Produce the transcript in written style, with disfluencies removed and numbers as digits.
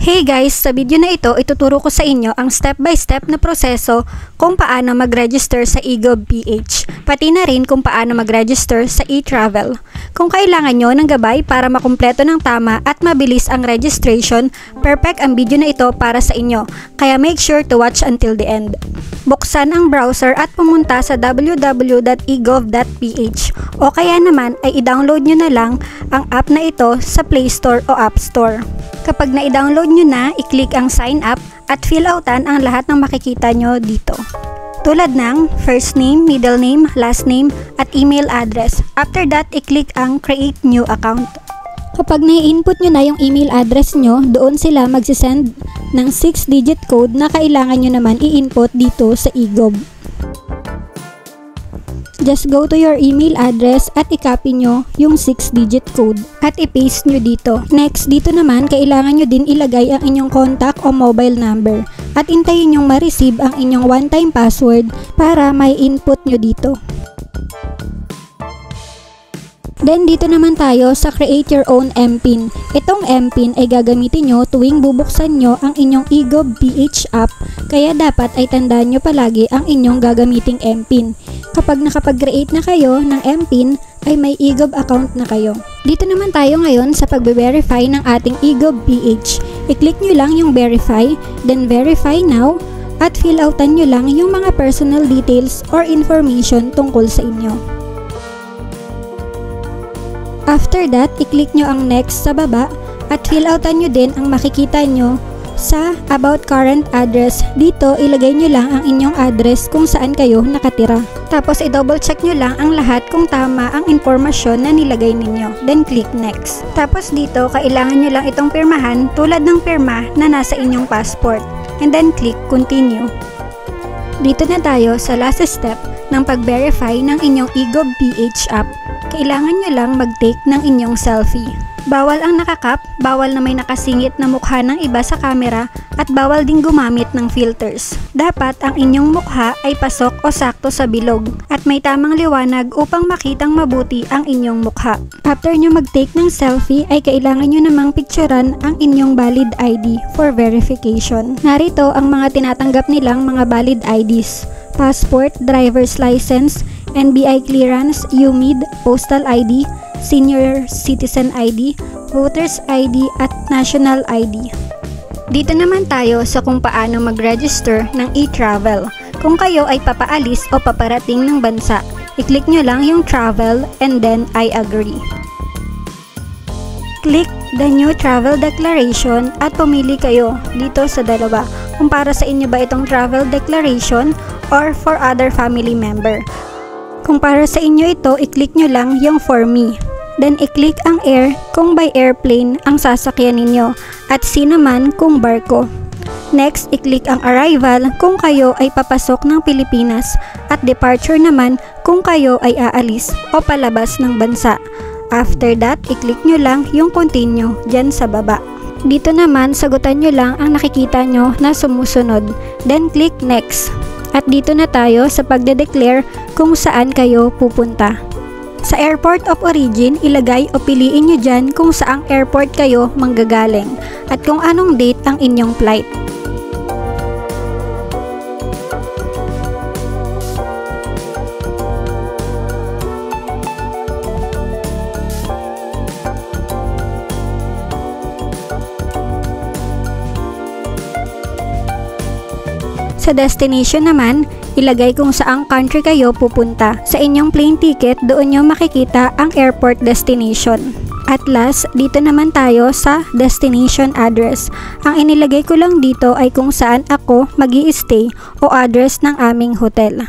Hey guys, sa video na ito, ituturo ko sa inyo ang step-by-step na proseso kung paano mag-register sa eGov.ph, pati na rin kung paano mag-register sa eTravel. Kung kailangan nyo ng gabay para makumpleto ng tama at mabilis ang registration, perfect ang video na ito para sa inyo, kaya make sure to watch until the end. Buksan ang browser at pumunta sa www.egov.ph o kaya naman ay i-download nyo na lang ang app na ito sa Play Store o App Store. Kapag na-download nyo na, i-click ang sign up at fill outan ang lahat ng makikita nyo dito. Tulad ng first name, middle name, last name, at email address. After that, i-click ang create new account. Kapag na-input nyo na yung email address nyo, doon sila magsisend ng 6-digit code na kailangan nyo naman i-input dito sa eGov. Just go to your email address at i-copy nyo yung 6-digit code at i-paste nyo dito. Next, dito naman kailangan nyo din ilagay ang inyong contact o mobile number at hintayin nyong ma-receive ang inyong one-time password para may input nyo dito. Then dito naman tayo sa create your own MPIN. Itong MPIN ay gagamitin nyo tuwing bubuksan nyo ang inyong eGov.ph app, kaya dapat ay tandaan nyo palagi ang inyong gagamiting MPIN. Kapag nakapag-create na kayo ng MPIN, ay may eGov account na kayo. Dito naman tayo ngayon sa pagbe-verify ng ating eGov.ph. I-click nyo lang yung verify, then verify now, at fill outan nyo lang yung mga personal details or information tungkol sa inyo. After that, i-click nyo ang next sa baba at fill outan nyo din ang makikita nyo sa about current address. Dito, ilagay nyo lang ang inyong address kung saan kayo nakatira. Tapos, i-double check nyo lang ang lahat kung tama ang informasyon na nilagay ninyo. Then, click next. Tapos dito, kailangan nyo lang itong pirmahan tulad ng pirma na nasa inyong passport. And then, click continue. Dito na tayo sa last step ng pag-verify ng inyong eGov.ph app. Kailangan nyo lang mag-take ng inyong selfie. Bawal ang nakakap, bawal na may nakasingit na mukha ng iba sa camera, at bawal ding gumamit ng filters. Dapat ang inyong mukha ay pasok o sakto sa bilog at may tamang liwanag upang makitang mabuti ang inyong mukha. After nyo mag-take ng selfie ay kailangan nyo namang picturean ang inyong valid ID for verification. Narito ang mga tinatanggap nilang mga valid IDs: passport, driver's license, NBI clearance, UMID, postal ID, senior citizen ID, voter's ID, at national ID. Dito naman tayo sa kung paano mag-register ng eTravel. Kung kayo ay papaalis o paparating ng bansa, i-click nyo lang yung travel and then I agree. Click the new travel declaration at pumili kayo dito sa dalawa kung para sa inyo ba itong travel declaration or for other family member. Kung para sa inyo ito, i-click nyo lang yung for me. Then, i-click ang air kung by airplane ang sasakyan ninyo at sea naman kung barko. Next, i-click ang arrival kung kayo ay papasok ng Pilipinas at departure naman kung kayo ay aalis o palabas ng bansa. After that, i-click nyo lang yung continue dyan sa baba. Dito naman, sagutan nyo lang ang nakikita nyo na sumusunod. Then, click next. At dito na tayo sa pagde-declare kung saan kayo pupunta. Sa airport of origin, ilagay o piliin nyo dyan kung saang airport kayo manggagaling at kung anong date ang inyong flight. Sa destination naman, ilagay kung saang country kayo pupunta. Sa inyong plane ticket, doon nyo makikita ang airport destination. At last, dito naman tayo sa destination address. Ang inilagay ko lang dito ay kung saan ako mag-i-stay o address ng aming hotel.